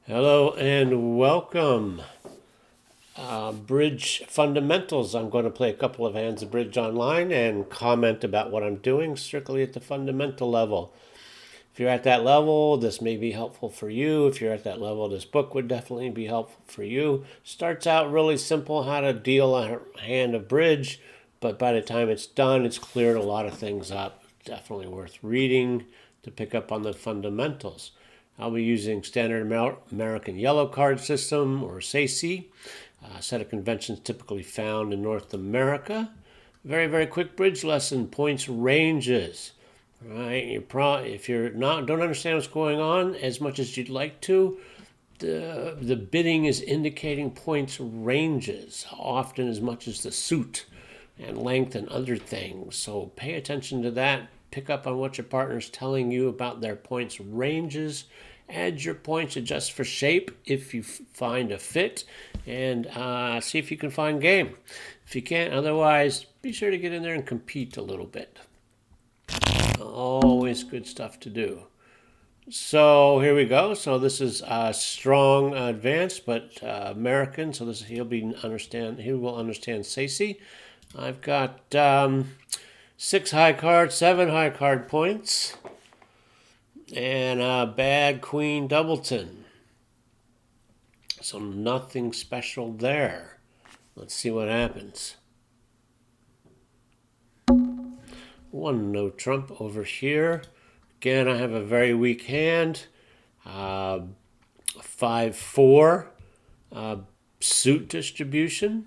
Hello and welcome. Bridge Fundamentals. I'm going to play a couple of hands of bridge online and comment about what I'm doing strictly at the fundamental level. If you're at that level, this may be helpful for you. If you're at that level, this book would definitely be helpful for you. Starts out really simple how to deal a hand of bridge, but by the time it's done, it's cleared a lot of things up. Definitely worth reading to pick up on the fundamentals. I'll be using Standard American Yellow Card System, or SACY, a set of conventions typically found in North America. Very, very quick bridge lesson, points ranges. Right, if you're not don't understand what's going on as much as you'd like to, the bidding is indicating points ranges, often as much as the suit and length and other things. So pay attention to that. Pick up on what your partner's telling you about their points ranges. Add your points, adjust for shape if you find a fit, and see if you can find game. If you can't, otherwise, be sure to get in there and compete a little bit. Always good stuff to do. So here we go. So this is strong advanced, but American. So this he will understand SACY. I've got 6 high cards, 7 high card points, and a bad Queen Doubleton. So nothing special there. Let's see what happens. 1 no trump over here. Again, I have a very weak hand. 5-4 suit distribution.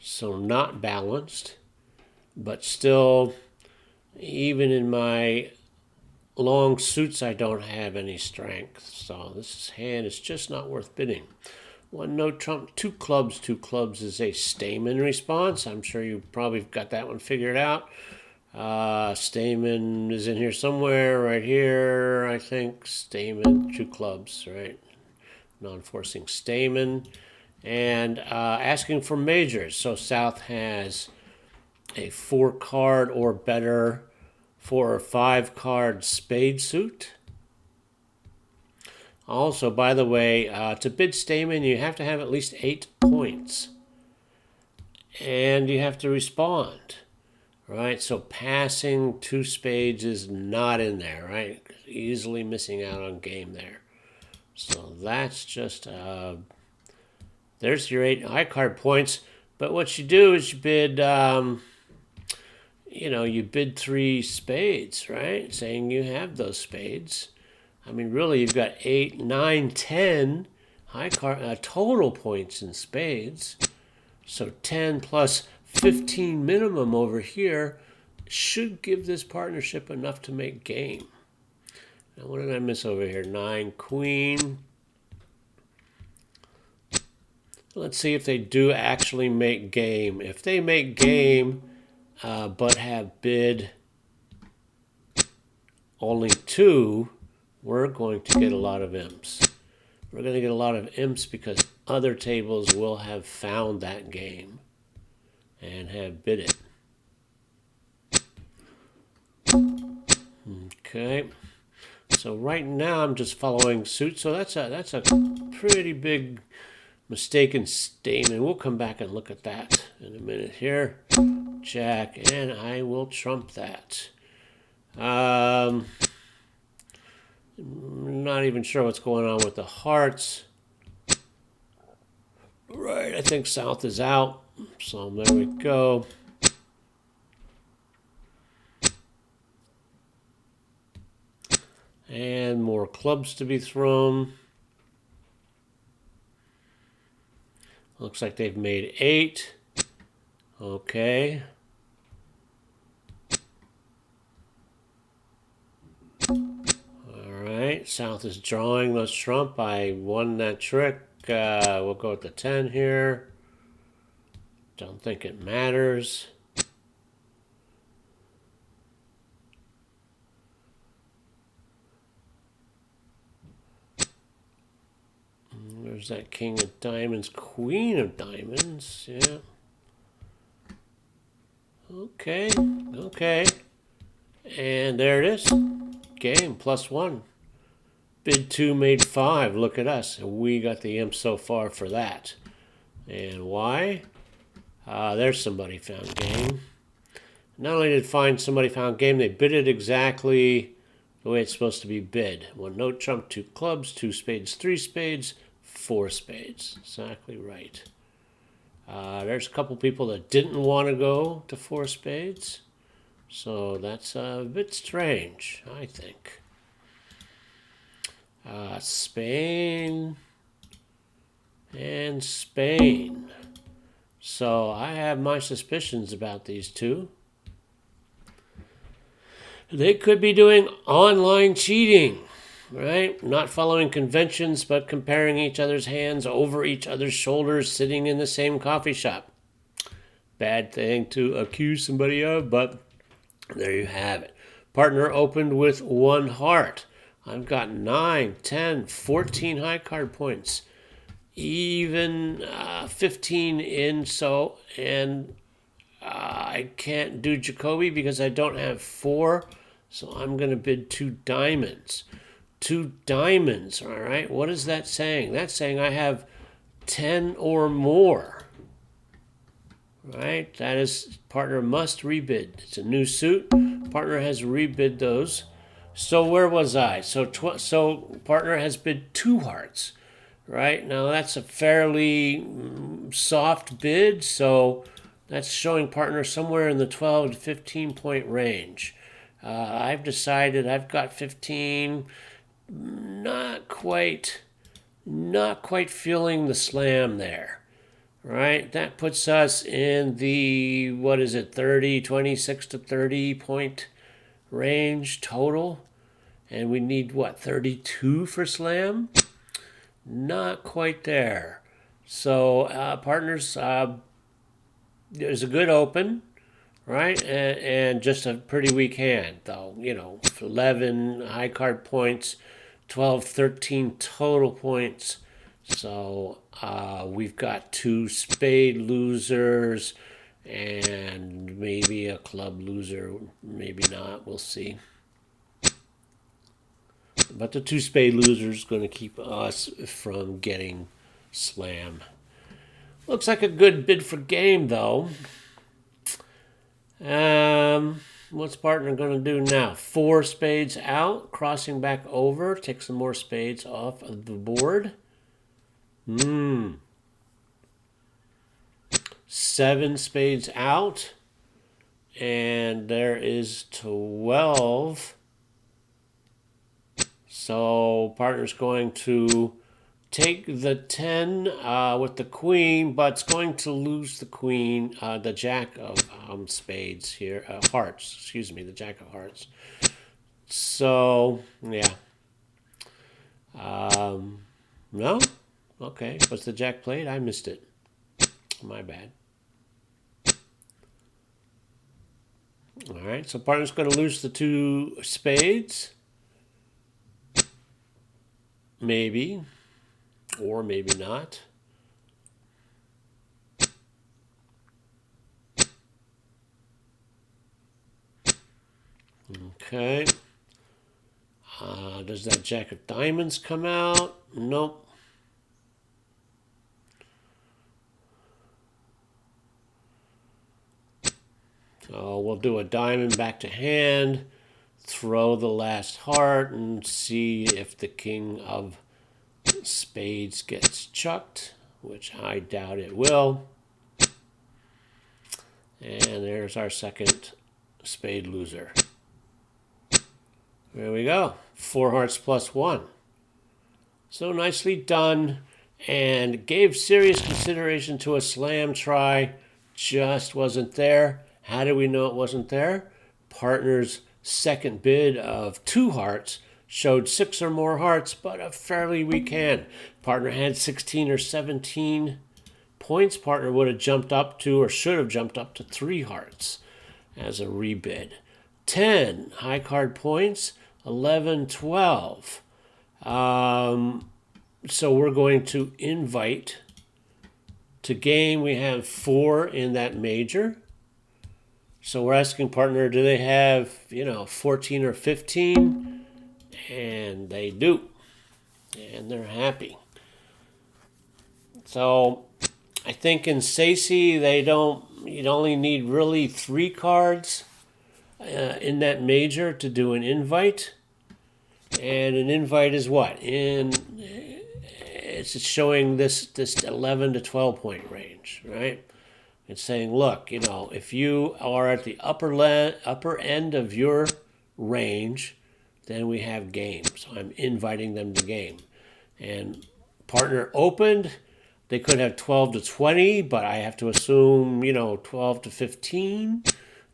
So not balanced, but still, even in my long suits, I don't have any strength. So this hand is just not worth bidding. 1 no trump, 2 clubs. 2 clubs is a Stayman response. I'm sure you probably got that one figured out. Stayman is in here somewhere, right here, I think. Stayman, 2 clubs, right? Non-forcing Stayman. And asking for majors. So South has a 4 card or better 4 or 5 card spade suit. Also, by the way, to bid Stayman, you have to have at least 8 points. And you have to respond. Right, so passing 2 spades is not in there, right? Easily missing out on game there. So that's just, there's your 8 high card points. But what you do is you bid, you bid 3 spades, right? Saying you have those spades. I mean, really, you've got 8, 9, 10 high card total points in spades. So 10 plus 15 minimum over here should give this partnership enough to make game. Now, what did I miss over here? 9 queen. Let's see if they do actually make game. If they make game, but have bid only 2, we're going to get a lot of imps. We're going to get a lot of imps because other tables will have found that game and have bid it. Okay, so right now I'm just following suit. So that's a pretty big mistake in Stayman. We'll come back and look at that in a minute here. Jack, and I will trump that. Not even sure what's going on with the hearts. Right, I think South is out. So there we go. And more clubs to be thrown. Looks like they've made 8. Okay. All right, South is drawing. Let's trump. I won that trick. We'll go with the 10 here. Don't think it matters. There's that king of diamonds, queen of diamonds. Yeah. Okay. Okay. And there it is. Game +1. Bid 2 made 5. Look at us. And we got the imp so far for that. And why? There's somebody found game. Not only did somebody found game, they bid it exactly the way it's supposed to be bid. 1 note trump, 2 clubs, 2 spades, 3 spades, 4 spades. Exactly right. There's a couple people that didn't want to go to 4 spades. So that's a bit strange, I think. Spain and Spain. So I have my suspicions about these two. They could be doing online cheating, right? Not following conventions, but comparing each other's hands over each other's shoulders, sitting in the same coffee shop. Bad thing to accuse somebody of, but there you have it. Partner opened with 1 heart. I've got 9, 10, 14 high card points, even 15 in, and I can't do Jacoby because I don't have 4, so I'm going to bid 2 diamonds. 2 diamonds, all right? What is that saying? That's saying I have 10 or more, right? That is, partner must rebid. It's a new suit. Partner has rebid those. So where was I? So partner has bid 2 hearts, right? Now that's a fairly soft bid, so that's showing partner somewhere in the 12 to 15 point range. I've decided I've got 15, not quite feeling the slam there, right? That puts us in the, 26 to 30 point range total. And we need, 32 for slam? Not quite there. So, partners, there's a good open, right? And just a pretty weak hand, though. 11 high card points, 12, 13 total points. So, we've got 2 spade losers and maybe a club loser. Maybe not. We'll see. But the 2 spade losers going to keep us from getting slam. Looks like a good bid for game, though. What's partner going to do now? 4 spades out, crossing back over, take some more spades off of the board. 7 spades out, and there is 12. So partner's going to take the 10 with the queen, but it's going to lose the queen, the jack of spades here, hearts, excuse me, the jack of hearts. So, yeah. No? Okay, was the jack played? I missed it. My bad. All right, so partner's going to lose the 2 spades. Maybe, or maybe not. Okay. Does that jack of diamonds come out? Nope. So we'll do a diamond back to hand, throw the last heart, and see if the king of spades gets chucked, which I doubt it will. And there's our second spade loser. There we go. 4 hearts plus 1. So nicely done, and gave serious consideration to a slam try. Just wasn't there. How do we know it wasn't there? Partner's second bid of 2 hearts showed 6 or more hearts, but a fairly weak hand. Partner had 16 or 17 points. Partner would have jumped up to, or should have jumped up to 3 hearts as a rebid. 10 high card points, 11, 12. So we're going to invite to game. We have 4 in that major. So we're asking partner, do they have, 14 or 15? And they do. And they're happy. So I think in Sacy, you'd only need really 3 cards in that major to do an invite. And an invite is what? It's showing this 11 to 12 point range, right? It's saying, look, if you are at the upper end of your range, then we have game. So I'm inviting them to game. And partner opened, they could have 12 to 20, but I have to assume, 12 to 15,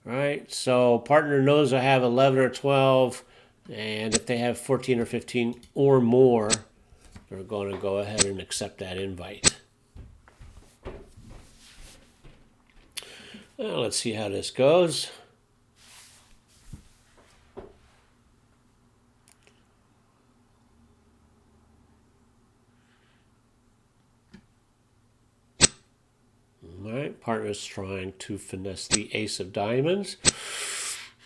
right? So partner knows I have 11 or 12, and if they have 14 or 15 or more, they're going to go ahead and accept that invite. Well, let's see how this goes. All right, partner's trying to finesse the ace of diamonds.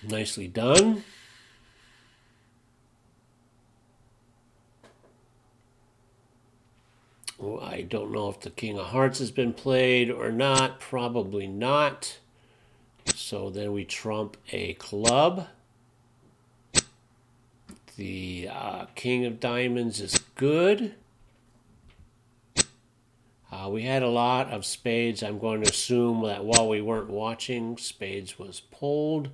Nicely done. Well, I don't know if the king of hearts has been played or not. Probably not. So then we trump a club. The king of diamonds is good. We had a lot of spades. I'm going to assume that while we weren't watching, spades was pulled.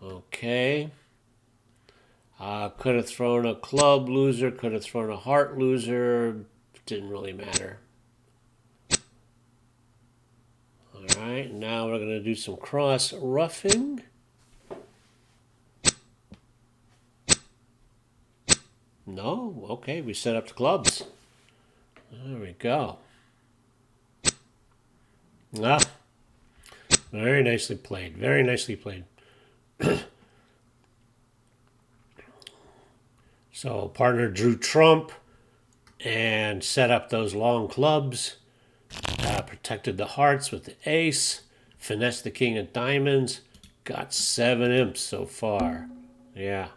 Okay. Could have thrown a club loser, could have thrown a heart loser. Didn't really matter. All right, now we're going to do some cross roughing. No? Okay, we set up the clubs. There we go. Ah, very nicely played. Very nicely played. So partner drew trump and set up those long clubs. Protected the hearts with the ace. Finessed the king of diamonds. Got 7 imps so far. Yeah.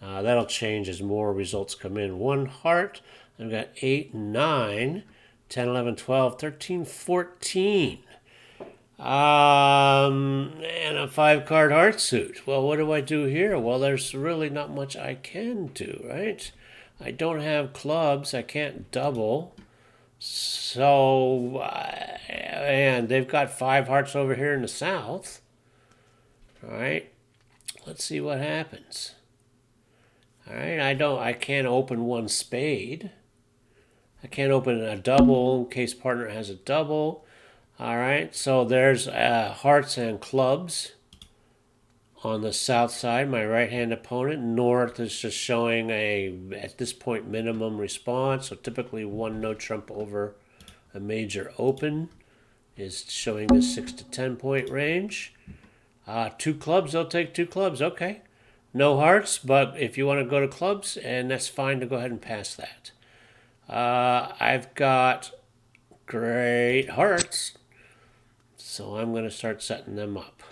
That'll change as more results come in. 1 heart. I've got 8, 9, 10, 11, 12, 13, 14. And a 5-card heart suit. Well, what do I do here? Well, there's really not much I can do, right? I don't have clubs. I can't double. So, and they've got 5 hearts over here in the south. All right. Let's see what happens. All right. I can't open 1 spade. I can't open a double in case partner has a double. All right, so there's hearts and clubs on the south side, my right-hand opponent. North is just showing at this point, minimum response. So typically 1 no trump over a major open is showing this 6 to 10 point range. 2 clubs, they'll take 2 clubs. Okay, no hearts, but if you want to go to clubs, and that's fine to go ahead and pass that. I've got great hearts. So I'm going to start setting them up.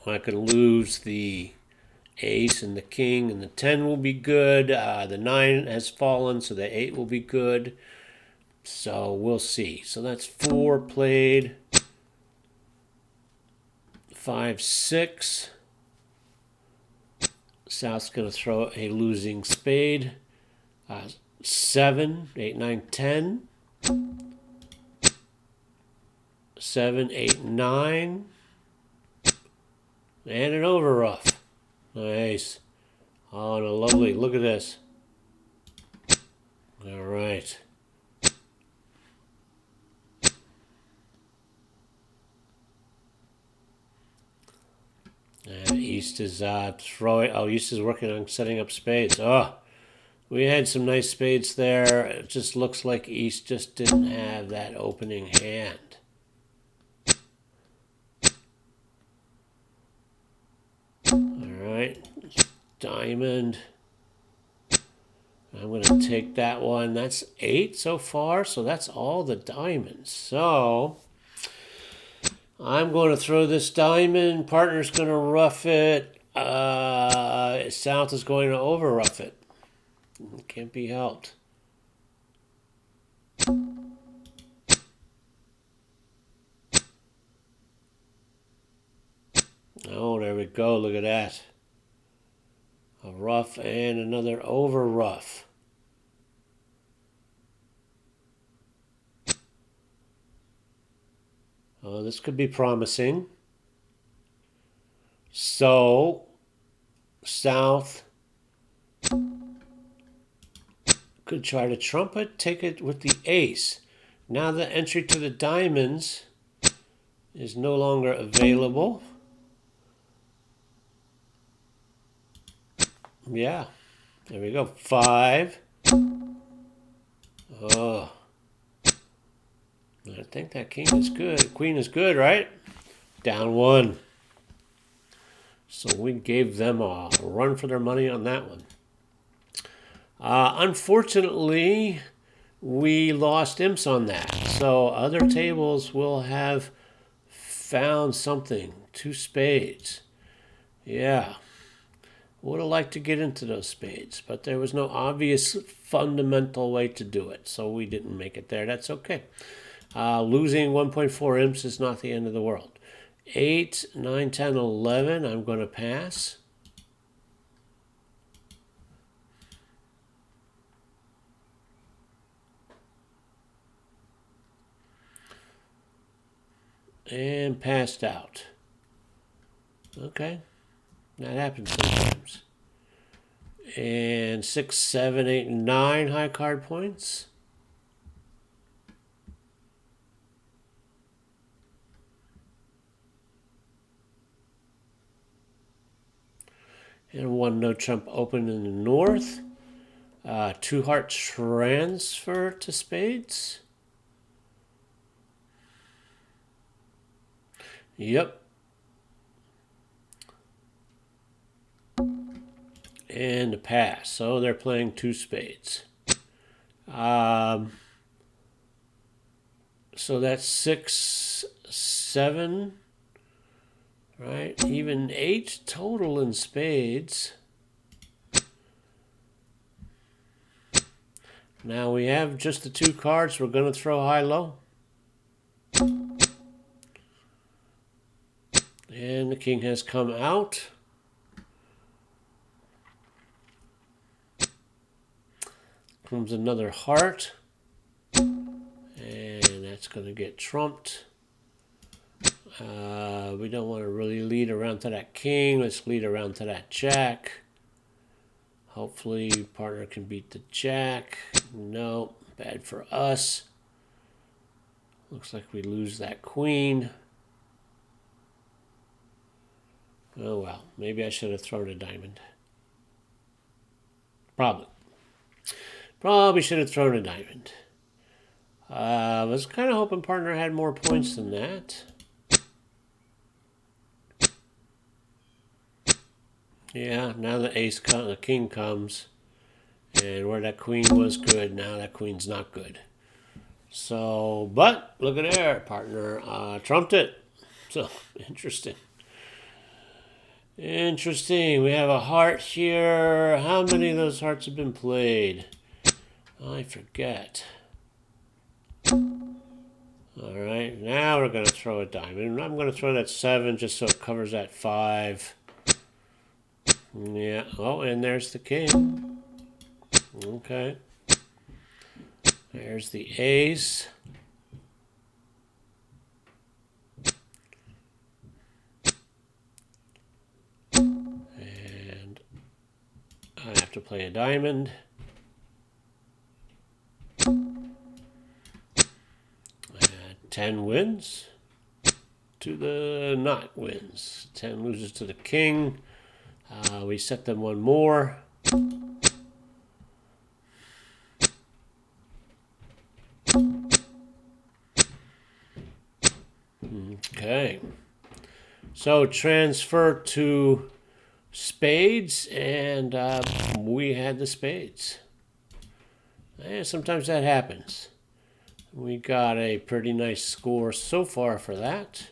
I can lose the ace and the king, and the 10 will be good. The 9 has fallen, so the 8 will be good. So we'll see. So that's 4 played. 5, 6. South's going to throw a losing spade. 7, 8, 9, 10. 7, 8, 9. And an overruff. Nice. Oh, and a lovely. Look at this. All right. And East is throwing. Oh, East is working on setting up spades. Oh, we had some nice spades there. It just looks like East just didn't have that opening hand. Alright, diamond. I'm going to take that one. That's 8 so far, so that's all the diamonds. So, I'm going to throw this diamond. Partner's going to rough it. South is going to over rough it. It can't be helped. Oh, there we go. Look at that. A ruff and another over ruff. Oh, this could be promising. So, South could try to trump it, take it with the ace. Now the entry to the diamonds is no longer available. Yeah, there we go. 5. Oh, I think that king is good. Queen is good, right? Down 1. So we gave them a run for their money on that one. Unfortunately, we lost imps on that. So other tables will have found something. 2 spades. Yeah. Would have liked to get into those spades, but there was no obvious fundamental way to do it, so we didn't make it there. That's okay. Losing 1.4 imps is not the end of the world. 8, 9, 10, 11, I'm going to pass. And passed out. Okay. That happens sometimes. And 6, 7, 8, 9 high card points. And 1 no trump open in the north. 2 heart transfer to spades. Yep. And a pass. So they're playing 2 spades. So that's 6, 7, right? Even 8 total in spades. Now we have just the 2 cards. We're going to throw high-low. And the king has come out. Comes another heart. And that's going to get trumped. We don't want to really lead around to that king. Let's lead around to that jack. Hopefully partner can beat the jack. No, bad for us. Looks like we lose that queen. Oh well, maybe I should have thrown a diamond. Probably should have thrown a diamond. I was kind of hoping partner had more points than that. Yeah, now the king comes. And where that queen was good, now that queen's not good. So, but look at there, partner trumped it. So, interesting. Interesting. We have a heart here. How many of those hearts have been played? I forget. All right, now we're going to throw a diamond. I'm going to throw that 7 just so it covers that 5. Yeah. Oh, and there's the king. Okay. There's the ace. And I have to play a diamond. 10 wins to the not wins. 10 loses to the king. We set them 1 more. Okay. So transfer to spades, and we had the spades. And sometimes that happens. We got a pretty nice score so far for that.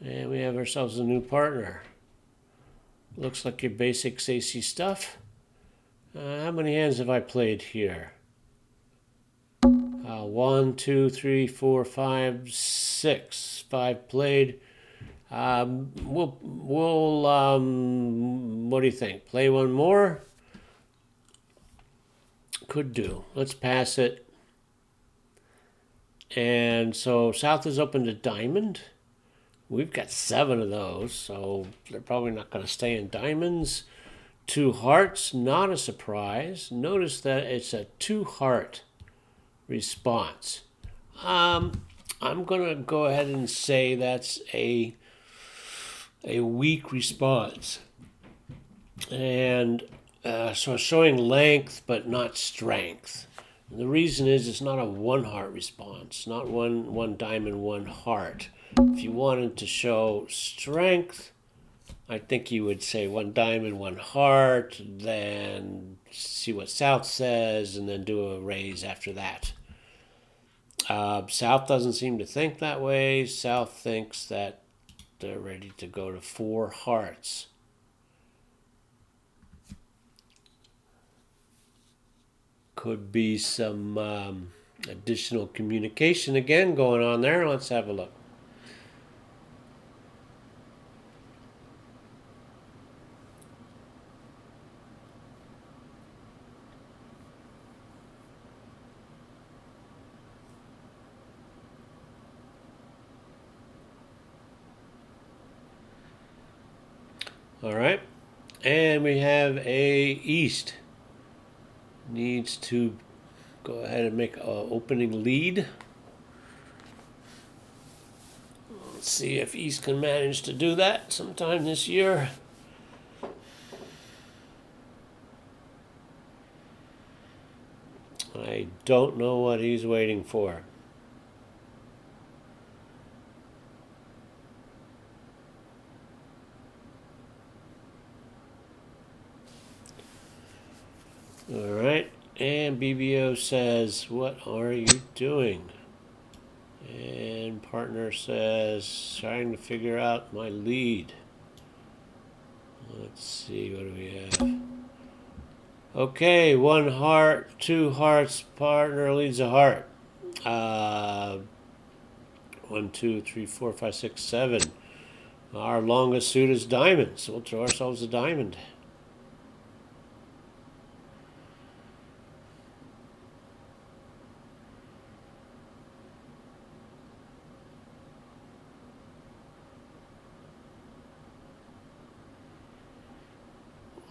And we have ourselves a new partner. Looks like your basic AC stuff. How many hands have I played here? 1, 2, 3, 4, 5, 6. 5 played. What do you think? Play one more? Could do. Let's pass it. And so South is open to diamond. We've got 7 of those, so they're probably not going to stay in diamonds. 2 hearts, not a surprise. Notice that it's a 2 heart response. I'm going to go ahead and say that's a weak response. And so showing length but not strength. And the reason is it's not a 1 heart response, not one diamond, 1 heart. If you wanted to show strength, I think you would say 1 diamond, 1 heart, then see what South says, and then do a raise after that. South doesn't seem to think that way. South thinks that they're ready to go to 4 hearts. Could be some additional communication again going on there. Let's have a look. All right, and we have a East. Needs to go ahead and make an opening lead. Let's see if East can manage to do that sometime this year. I don't know what he's waiting for. All right, and BBO says, "What are you doing?" And partner says, "Trying to figure out my lead." Let's see, what do we have? Okay, 1 heart, 2 hearts, partner leads a heart. 1, 2, 3, 4, 5, 6, 7. Our longest suit is diamonds, so we'll throw ourselves a diamond.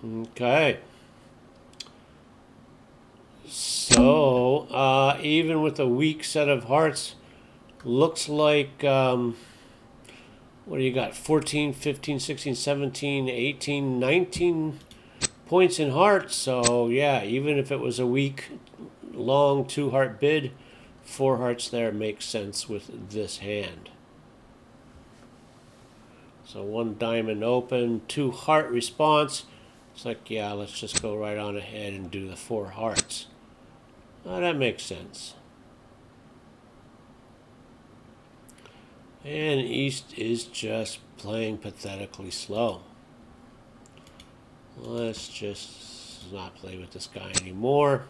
Okay. So, even with a weak set of hearts, looks like, what do you got? 14, 15, 16, 17, 18, 19 points in hearts. So, yeah, even if it was a weak, long 2 heart bid, 4 hearts there makes sense with this hand. So 1 diamond open, 2 heart response. It's like, yeah, let's just go right on ahead and do the 4 hearts. Oh, that makes sense. And East is just playing pathetically slow. Let's just not play with this guy anymore.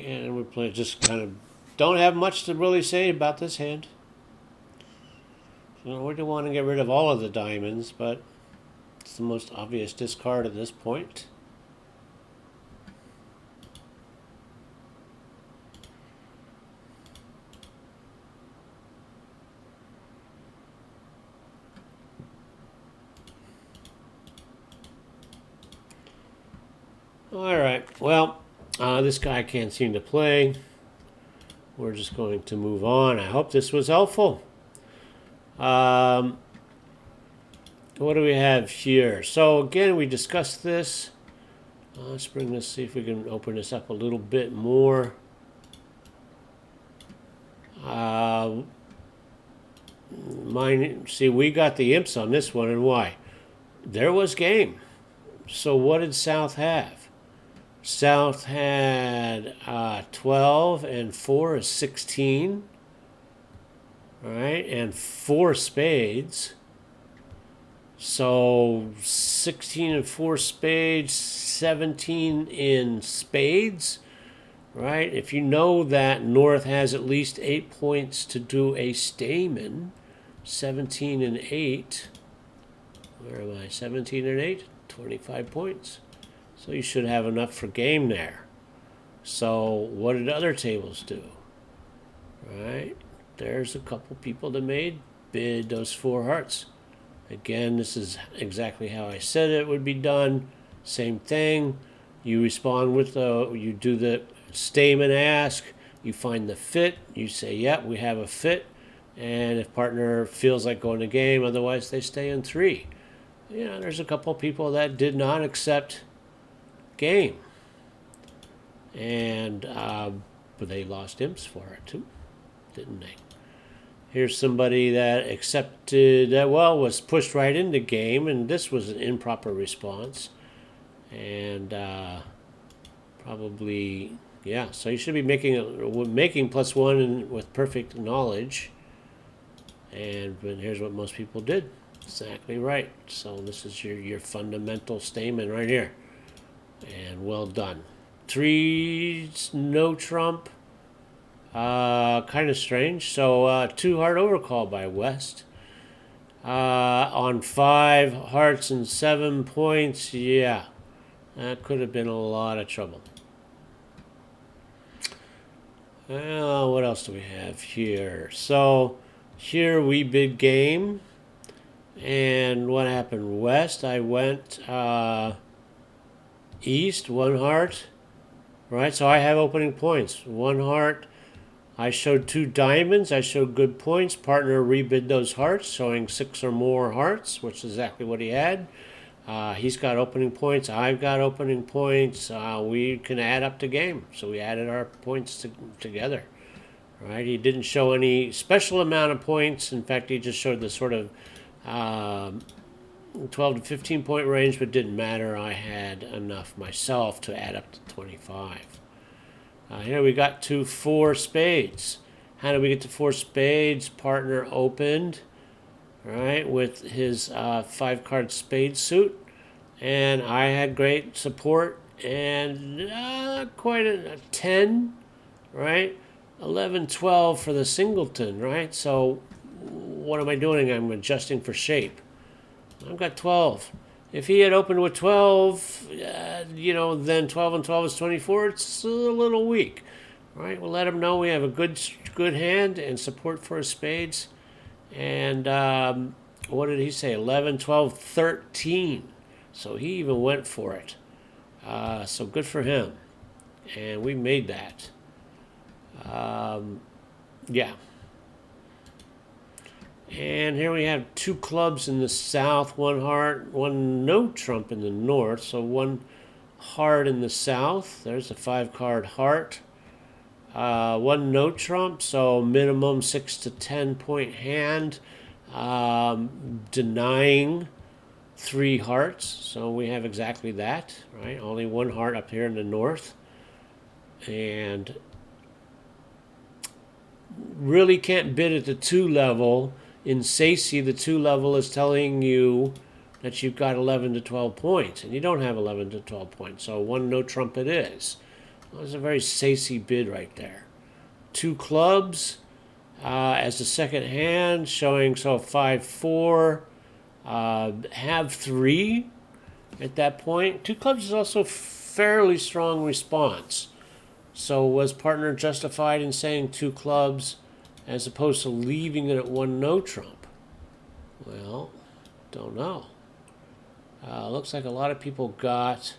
And we play just kind of don't have much to really say about this hand. So we don't want to get rid of all of the diamonds, but it's the most obvious discard at this point. All right, well, this guy can't seem to play. We're just going to move on. I hope this was helpful. What do we have here? So again, we discussed this. Let's bring this, see if we can open this up a little bit more. See, we got the imps on this one, and why? there was game. So what did South have? South had 12 and 4 is 16. All right, and 4 spades. So 16 and 4 spades, 17 in spades, right? If you know that North has at least 8 points to do a Stayman, 17 and 8, where am I? 17 and 8, 25 points. So you should have enough for game there. So what did other tables do? Right? There's a couple people that made bid those 4 hearts. Again, this is exactly how I said it would be done. Same thing. You respond with you do the statement ask. You find the fit. You say, yep, we have a fit. And if partner feels like going to game, otherwise they stay in 3. There's a couple people that did not accept game. And but they lost imps for it too, didn't they? Here's somebody that accepted, was pushed right into game, and this was an improper response. And probably, yeah, so you should be making +1 with perfect knowledge. And here's what most people did. Exactly right. So this is your fundamental statement right here. And well done. 3's no trump. Kind of strange. So 2 heart overcall by West. On 5 hearts and 7 points, yeah, that could have been a lot of trouble. What else do we have here? So here we bid game. And what happened? West, I went east, 1 heart. Right, so I have opening points. 1 heart. I showed 2 diamonds. I showed good points. Partner rebid those hearts, showing 6 or more hearts, which is exactly what he had. He's got opening points. I've got opening points. We can add up to game. So we added our points together. Right? He didn't show any special amount of points. In fact, he just showed the sort of 12 to 15 point range, but it didn't matter. I had enough myself to add up to 25. Here we got to 4 spades. How did we get to 4 spades? Partner opened, right, with his 5-card spade suit. And I had great support and quite a 10, right? 11, 12 for the singleton, right? So what am I doing? I'm adjusting for shape. I've got 12. If he had opened with 12, then 12 and 12 is 24. It's a little weak, right? We'll let him know we have a good hand and support for his spades. And what did he say? 11, 12, 13. So he even went for it. So good for him. And we made that. Yeah. And here we have 2 clubs in the south, 1 heart, 1 no trump in the north. So 1 heart in the south. There's a 5-card heart. 1 no trump, so minimum 6 to 10 point hand. Denying 3 hearts. So we have exactly that, right? Only 1 heart up here in the north. And really can't bid at the 2 level. In SACI, the 2 level is telling you that you've got 11 to 12 points, and you don't have 11 to 12 points, so 1 no trump it is. That's a very SACI bid right there. 2 clubs as a second hand, showing 5-4. Have 3 at that point. 2 clubs is also fairly strong response. So was partner justified in saying 2 clubs as opposed to leaving it at 1 no trump? Well, don't know. Looks like a lot of people got...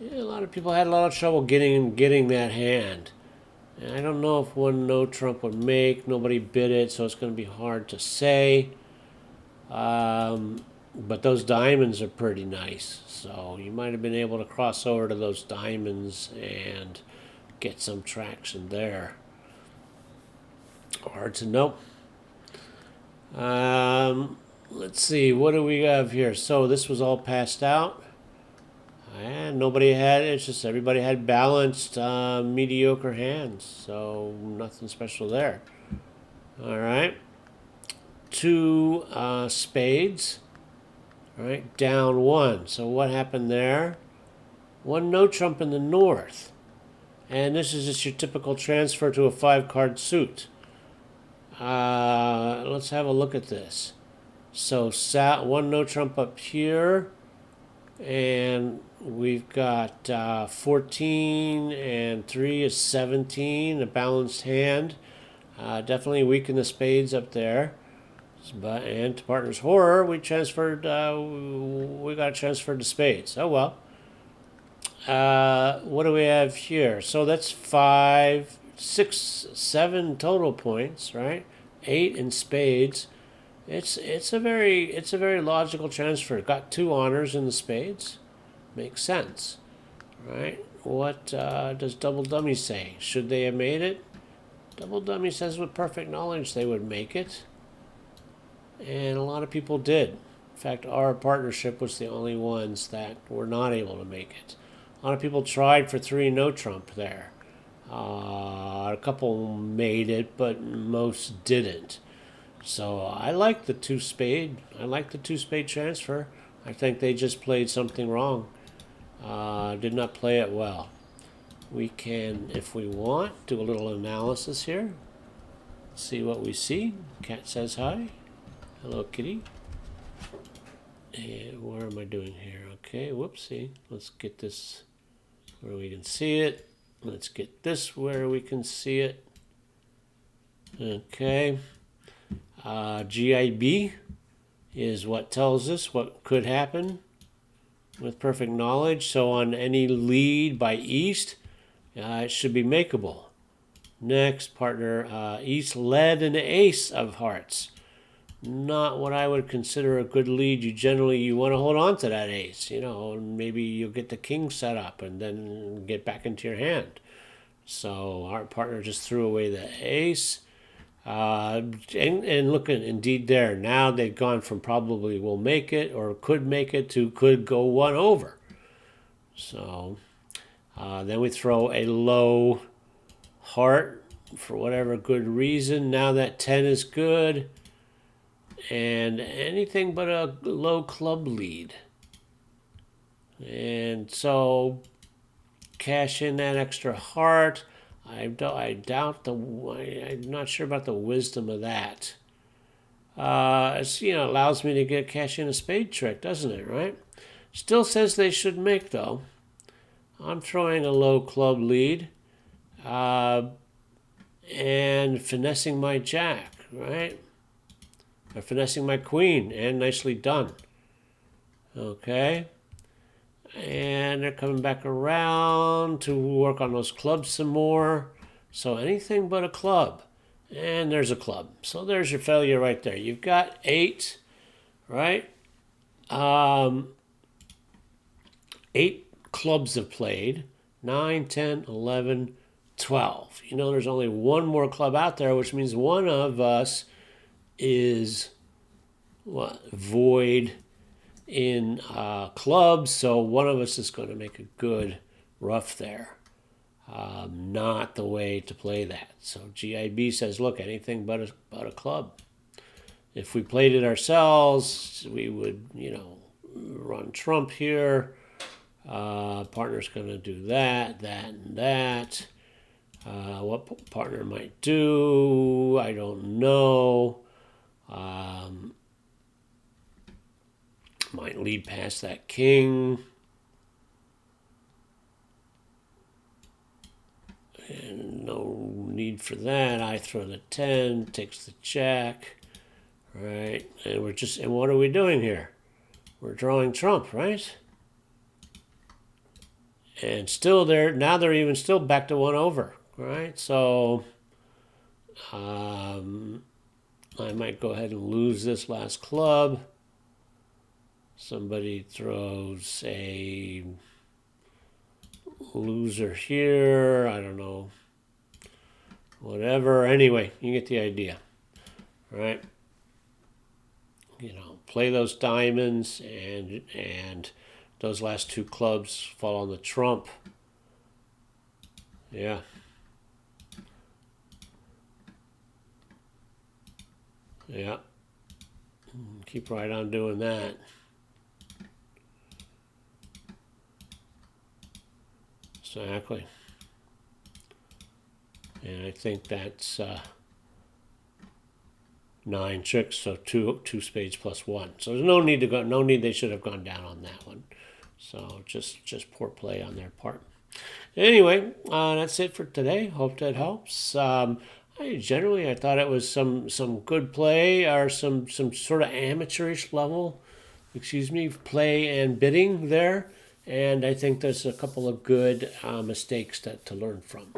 a lot of people had a lot of trouble getting that hand. And I don't know if 1 no trump would make. Nobody bid it, so it's going to be hard to say. But those diamonds are pretty nice. So you might have been able to cross over to those diamonds and get some traction there. Hard to know. Let's see, what do we have here? So this was all passed out. And nobody had, it's just everybody had balanced, mediocre hands. So nothing special there. All right. Two spades. All right, down one. So what happened there? One no trump in the north. And this is just your typical transfer to a 5-card suit. Let's have a look at this. So one no trump up here, and we've got 14 and 3 is 17, a balanced hand. Definitely weaken the spades up there. But and to partner's horror, we transferred. We got transferred to spades. Oh well. What do we have here? So that's 5, 6, 7 total points, right? 8 in spades. It's a very logical transfer. Got 2 honors in the spades. Makes sense, right? What does Double Dummy say? Should they have made it? Double Dummy says with perfect knowledge they would make it. And a lot of people did. In fact, our partnership was the only ones that were not able to make it. A lot of people tried for 3 no trump there. A couple made it, but most didn't. So I like the 2 spade. I like the 2 spade transfer. I think they just played something wrong. Did not play it well. We can, if we want, do a little analysis here. See what we see. Cat says hi. Hello, kitty. And where am I doing here? Okay, whoopsie. Let's get this where we can see it. Let's get this where we can see it. Okay. GIB is what tells us what could happen with perfect knowledge. So on any lead by East, it should be makeable. Next, partner, East led an ace of hearts. Not what I would consider a good lead. You want to hold on to that ace, and maybe you'll get the king set up and then get back into your hand. So our partner just threw away the ace. And look, indeed there. Now they've gone from probably will make it or could make it to could go 1 over. So then we throw a low heart for whatever good reason. Now that 10 is good. And anything but a low club lead. And so cash in that extra heart. I'm not sure about the wisdom of that. Allows me to get cash in a spade trick, doesn't it, right? Still says they should make, though. I'm throwing a low club lead. And finessing my jack, right? Or finessing my queen, and nicely done. Okay. And they're coming back around to work on those clubs some more. So anything but a club. And there's a club. So there's your failure right there. You've got 8, right? 8 clubs have played. 9, 10, 11, 12. There's only one more club out there, which means one of us is void in clubs, so one of us is going to make a good rough there. Not the way to play that. So GIB says, look, anything but a club. If we played it ourselves, we would, run trump here. Partner's going to do that, and that. What partner might do, I don't know. Might lead past that king. And no need for that. I throw the 10, takes the jack. Right? And what are we doing here? We're drawing trump, right? And still now they're even still back to 1 over, right? So I might go ahead and lose this last club. Somebody throws a loser here. I don't know. Whatever. Anyway, you get the idea. All right. play those diamonds, and those last two clubs fall on the trump. Yeah. Yeah. Keep right on doing that. Exactly. And I think that's 9 tricks, so two spades plus 1. So there's no need to go. No need. They should have gone down on that one. So just poor play on their part. Anyway, that's it for today. Hope that helps. I thought it was some good play, or some sort of amateurish level, play and bidding there. And I think there's a couple of good mistakes to learn from.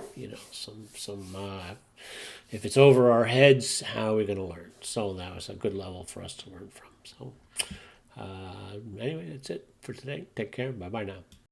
If it's over our heads, how are we going to learn? So that was a good level for us to learn from. So anyway, that's it for today. Take care. Bye bye now.